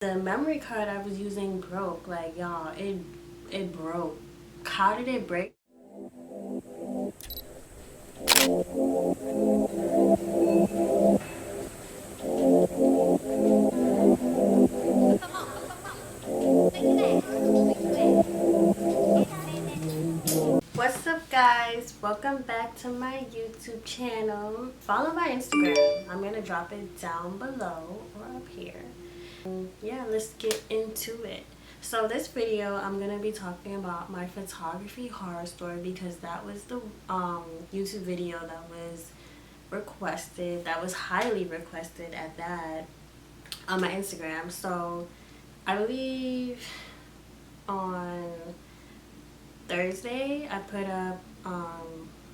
The memory card I was using broke. Like, y'all, it broke. How did it break? What's up, guys? Welcome back to my YouTube channel. Follow my Instagram. I'm gonna drop it down below or up here. Yeah, let's get into it. So this video, I'm gonna be talking about my photography horror story because that was the YouTube video that was requested, that was highly requested at that, on my Instagram. So I believe on Thursday I put up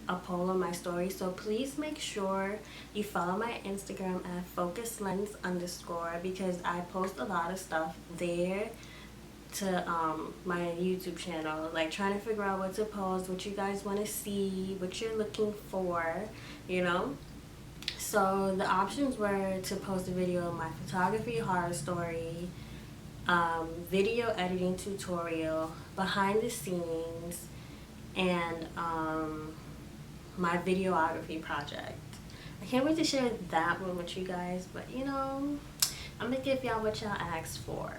a poll on my story, so please make sure you follow my Instagram at Focusedlens_ because I post a lot of stuff there to my YouTube channel, like trying to figure out what to post, what you guys want to see, what you're looking for, you know. So the options were to post a video of my photography horror story, video editing tutorial, behind the scenes, and my videography project. I can't wait to share that one with you guys, but you know, I'm gonna give y'all what y'all asked for.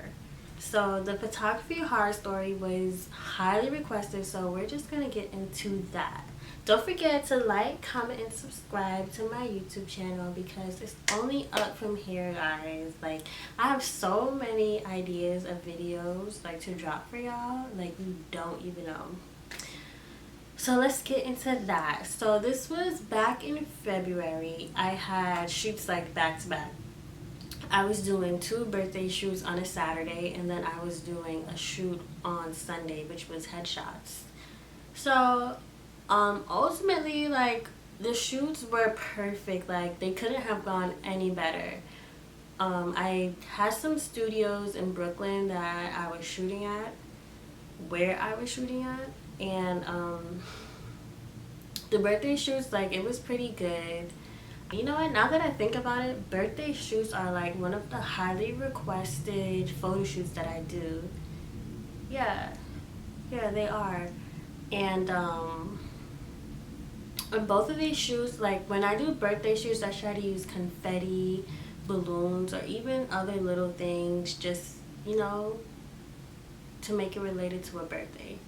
So the photography horror story was highly requested, so we're just gonna get into that. Don't forget to like, comment, and subscribe to my YouTube channel because it's only up from here, guys. Like, I have so many ideas of videos like to drop for y'all, like you don't even know. So let's get into that. So this was back in February. I had shoots like back to back. I was doing 2 birthday shoots on a Saturday, and then I was doing a shoot on Sunday, which was headshots. So ultimately, like, the shoots were perfect. Like, they couldn't have gone any better. I had some studios in Brooklyn that I was shooting at, where I was shooting at, and the birthday shoots, like, it was pretty good. You know what, now that I think about it, birthday shoots are like one of the highly requested photo shoots that I do. Yeah, they are. And on both of these shoots, like when I do birthday shoots, I try to use confetti, balloons, or even other little things, just, you know, to make it related to a birthday.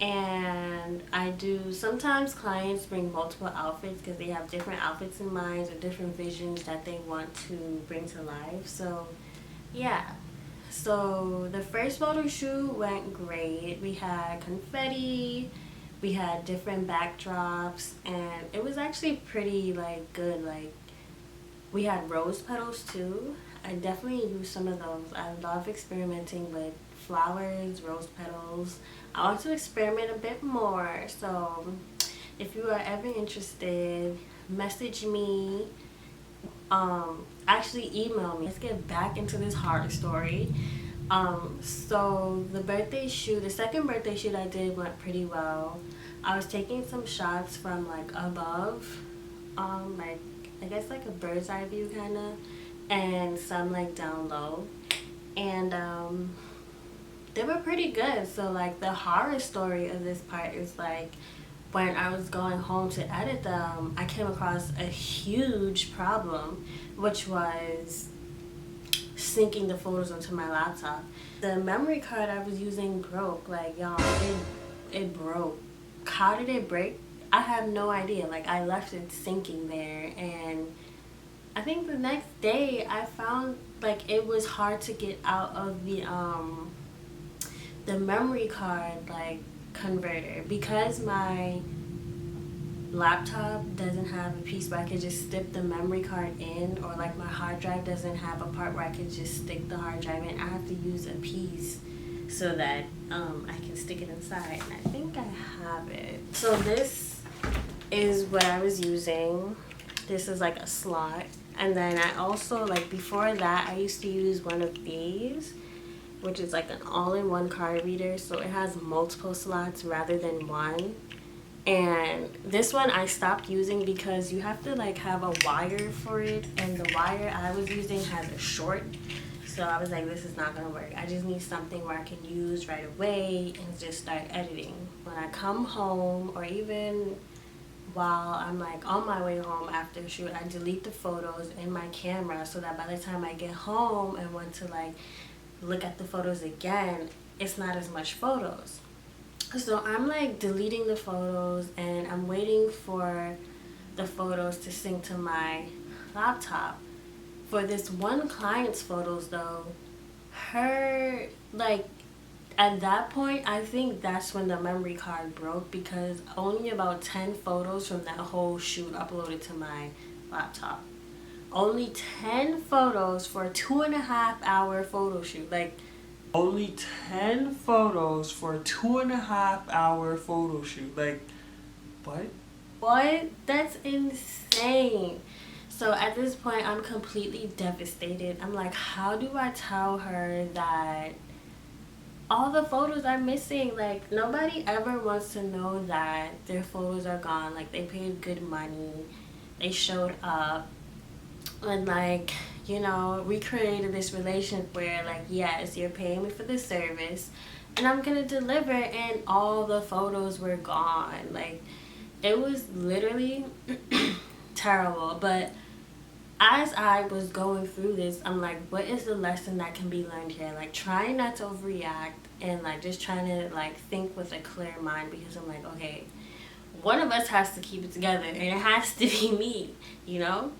And I do, sometimes clients bring multiple outfits because they have different outfits in mind or different visions that they want to bring to life. So yeah, so the first photo shoot went great. We had confetti, we had different backdrops, and it was actually pretty like good. Like, we had rose petals too. I definitely use some of those. I love experimenting with flowers, rose petals. I want to experiment a bit more. So if you are ever interested, message me. Actually email me. Let's get back into this horror story. So the second birthday shoot I did went pretty well. I was taking some shots from like above, like I guess like a bird's eye view kind of, and some like down low, and they were pretty good. So like the horror story of this part is like when I was going home to edit them, I came across a huge problem, which was syncing the photos onto my laptop. The memory card I was using broke. Like, y'all, it broke. How did it break? I have no idea. Like, I left it syncing there, and I think the next day I found like it was hard to get out of the memory card like converter because my laptop doesn't have a piece where I could just stick the memory card in, or like my hard drive doesn't have a part where I could just stick the hard drive in. I have to use a piece so that I can stick it inside, and I think I have it. So this is what I was using. This is like a slot, and then I also, like before that, I used to use one of these, which is like an all-in-one card reader, so it has multiple slots rather than one. And this one I stopped using because you have to like have a wire for it, and the wire I was using has a short, So I was like, this is not gonna work. I just need something where I can use right away and just start editing. When I come home, or even while I'm like on my way home after a shoot, I delete the photos in my camera so that by the time I get home and want to like look at the photos again, it's not as much photos. So I'm like deleting the photos and I'm waiting for the photos to sync to my laptop. For this one client's photos though, her, like, at that point, I think that's when the memory card broke, because only about 10 photos from that whole shoot uploaded to my laptop. Only 10 photos for a 2.5 hour photo shoot. Like, only 10 photos for a 2.5 hour photo shoot. Like, what? What? That's insane. So at this point, I'm completely devastated. I'm like, how do I tell her that all the photos are missing? Like, nobody ever wants to know that their photos are gone. Like, they paid good money, they showed up, and like, you know, we created this relationship where like, yes, you're paying me for the service and I'm gonna deliver, and all the photos were gone. Like, it was literally terrible. But as I was going through this, I'm like, what is the lesson that can be learned here? Like, trying not to overreact and like just trying to like think with a clear mind, because I'm like, okay, one of us has to keep it together and it has to be me, you know?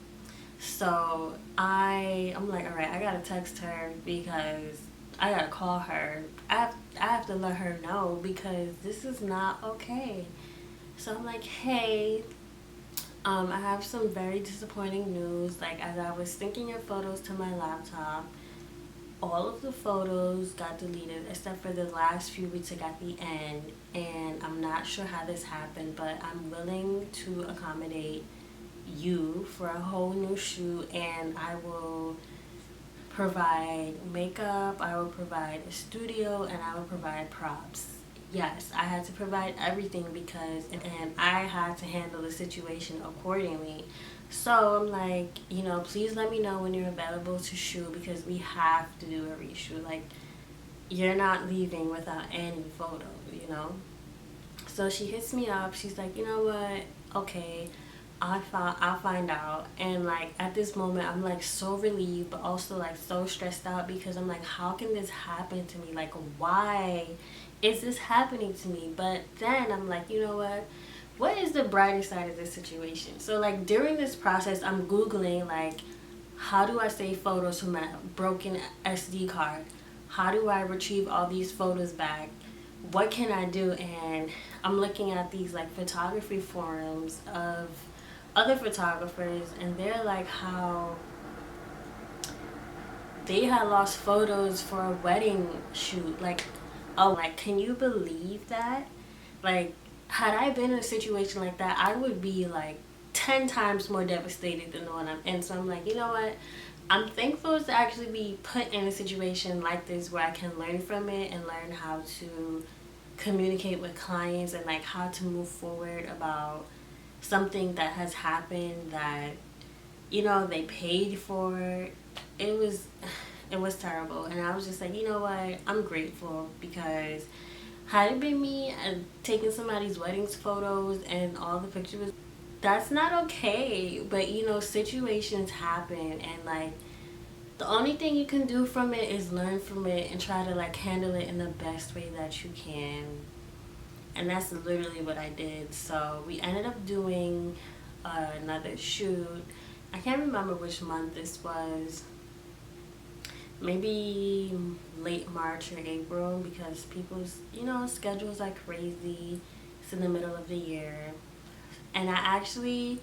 So I'm like, all right, I gotta text her, because I gotta call her. I have to let her know, because this is not okay. So I'm like, hey, I have some very disappointing news. Like, as I was syncing your photos to my laptop, all of the photos got deleted except for the last few we took at the end. And I'm not sure how this happened, but I'm willing to accommodate you for a whole new shoot, and I will provide makeup, I will provide a studio, and I will provide props. Yes, I had to provide everything, because and I had to handle the situation accordingly. So I'm like, you know, please let me know when you're available to shoot, because we have to do a reshoot. Like, you're not leaving without any photos, you know? So she hits me up. She's like, you know what? Okay, I'll find out. And like, at this moment, I'm like so relieved, but also like so stressed out, because I'm like, how can this happen to me? Like, why is this happening to me? But then I'm like, you know what is the brighter side of this situation? So like, during this process, I'm Googling like, how do I save photos from my broken SD card? How do I retrieve all these photos back? What can I do? And I'm looking at these like photography forums of other photographers, and they're like, how they had lost photos for a wedding shoot. Like, oh, like, can you believe that? Like, had I been in a situation like that, I would be like 10 times more devastated than the one I'm in. So I'm like, you know what? I'm thankful to actually be put in a situation like this, where I can learn from it and learn how to communicate with clients, and like how to move forward about something that has happened that, you know, they paid for. It was terrible. And I was just like, you know what, I'm grateful, because had it been me and taking somebody's weddings photos and all the pictures, that's not okay. But you know, situations happen, and like, the only thing you can do from it is learn from it and try to like handle it in the best way that you can. And that's literally what I did. So we ended up doing another shoot. I can't remember which month this was. Maybe late March or April, because people's, you know, schedules are crazy. It's in the middle of the year. And I actually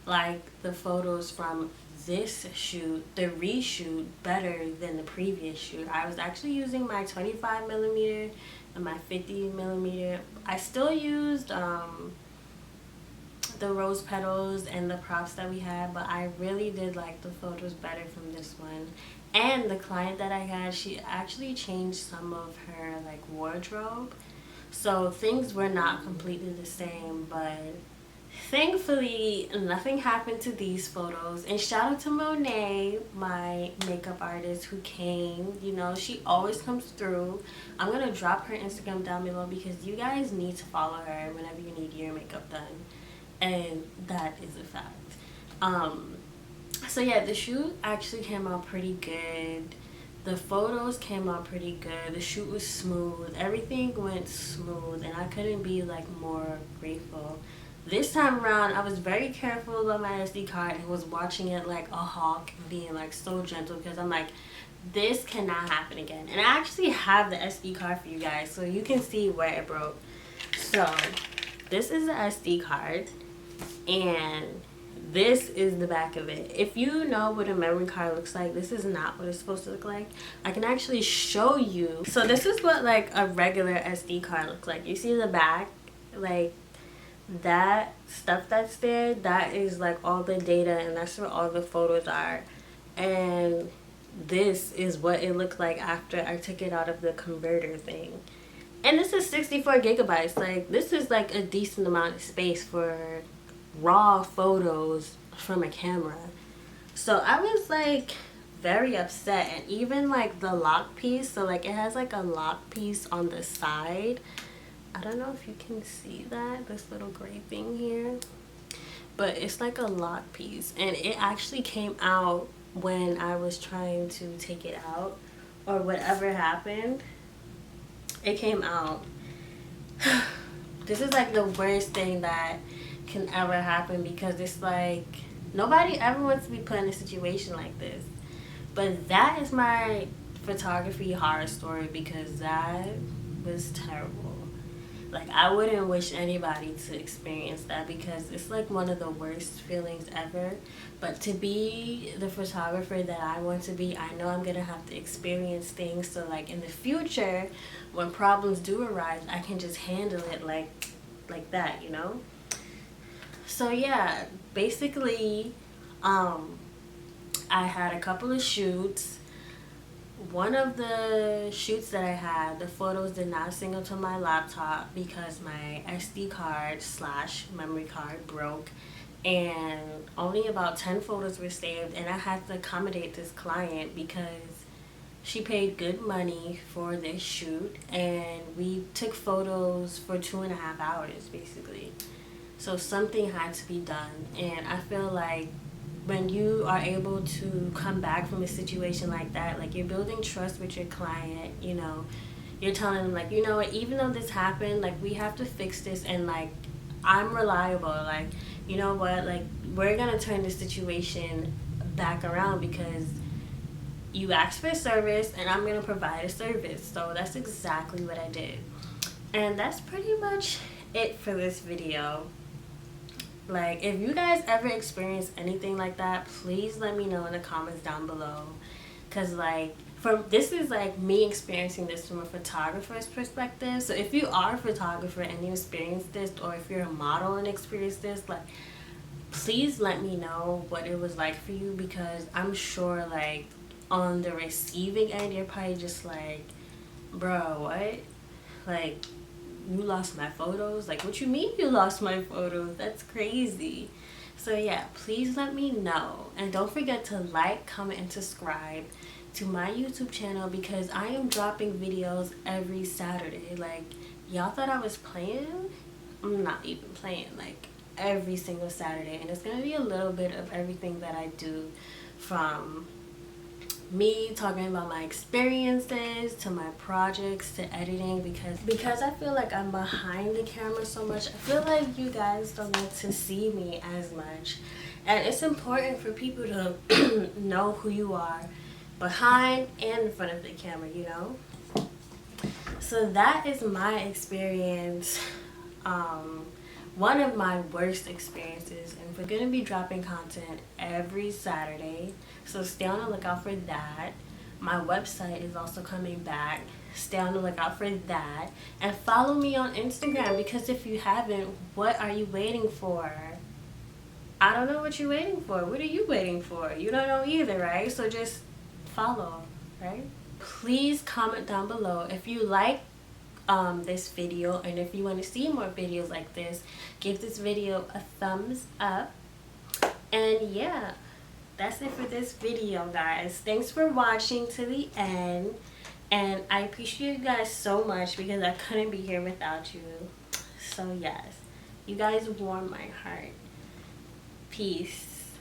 like the photos from this shoot, the reshoot, better than the previous shoot. I was actually using my 25mm and my 50mm. I still used the rose petals and the props that we had, but I really did like the photos better from this one. And the client that I had, she actually changed some of her like wardrobe, so things were not completely the same, but thankfully nothing happened to these photos, and shout out to Monet, my makeup artist, who came. You know, she always comes through. I'm gonna drop her Instagram down below because you guys need to follow her whenever you need your makeup done, and that is a fact. So yeah, the shoot actually came out pretty good. The photos came out pretty good. The shoot was smooth. Everything went smooth, and I couldn't be like more grateful. This time around, I was very careful about my SD card and was watching it like a hawk and being like so gentle, because I'm like, this cannot happen again. And I actually have the SD card for you guys so you can see where it broke. So this is the SD card, and this is the back of it. If you know what a memory card looks like, this is not what it's supposed to look like. I can actually show you. So this is what like a regular SD card looks like. You see the back, like that stuff that's there, that is like all the data, and that's where all the photos are. And this is what it looked like after I took it out of the converter thing. And this is 64 gigabytes. Like, this is like a decent amount of space for raw photos from a camera. So I was like very upset. And even like the lock piece, so like it has like a lock piece on the side. I don't know if you can see that, this little gray thing here, but it's like a lock piece, and it actually came out when I was trying to take it out, or whatever happened, it came out. This is like the worst thing that can ever happen, because it's like nobody ever wants to be put in a situation like this. But that is my photography horror story, because that was terrible. Like, I wouldn't wish anybody to experience that, because it's like one of the worst feelings ever. But to be the photographer that I want to be, I know I'm gonna have to experience things, so like in the future when problems do arise, I can just handle it like that, you know. So yeah, basically I had a couple of shoots. One of the shoots that I had, the photos did not sync up to my laptop because my SD card slash memory card broke, and only about 10 photos were saved. And I had to accommodate this client because she paid good money for this shoot, and we took photos for 2.5 hours basically. So something had to be done, and I feel like when you are able to come back from a situation like that, like you're building trust with your client, you know, you're telling them like, you know what, even though this happened, like we have to fix this, and like I'm reliable, like, you know what, like we're gonna turn this situation back around because you asked for a service and I'm gonna provide a service. So that's exactly what I did. And that's pretty much it for this video. Like, if you guys ever experience anything like that, please let me know in the comments down below, because like this is like me experiencing this from a photographer's perspective. So if you are a photographer and you experience this, or if you're a model and experience this, like please let me know what it was like for you, because I'm sure like on the receiving end you're probably just like, bro, what, like you lost my photos? Like, what you mean you lost my photos? That's crazy. So yeah, please let me know, and don't forget to like, comment, and subscribe to my YouTube channel, because I am dropping videos every Saturday. Like, y'all thought I was playing? I'm not even playing. Like, every single Saturday, and it's gonna be a little bit of everything that I do, from me talking about my experiences to my projects to editing, because I feel like I'm behind the camera so much. I feel like you guys don't get to see me as much, and it's important for people to know who you are behind and in front of the camera, you know. So that is my experience, one of my worst experiences, and we're gonna be dropping content every Saturday, so stay on the lookout for that. My website is also coming back. Stay on the lookout for that, and follow me on Instagram, because if you haven't, what are you waiting for? I don't know what you're waiting for. What are you waiting for? You don't know either, right? So just follow, right? Please comment down below if you like this video, and if you want to see more videos like this, give this video a thumbs up. And yeah, that's it for this video, guys. Thanks for watching to the end, and I appreciate you guys so much because I couldn't be here without you. So yes, you guys warm my heart. Peace.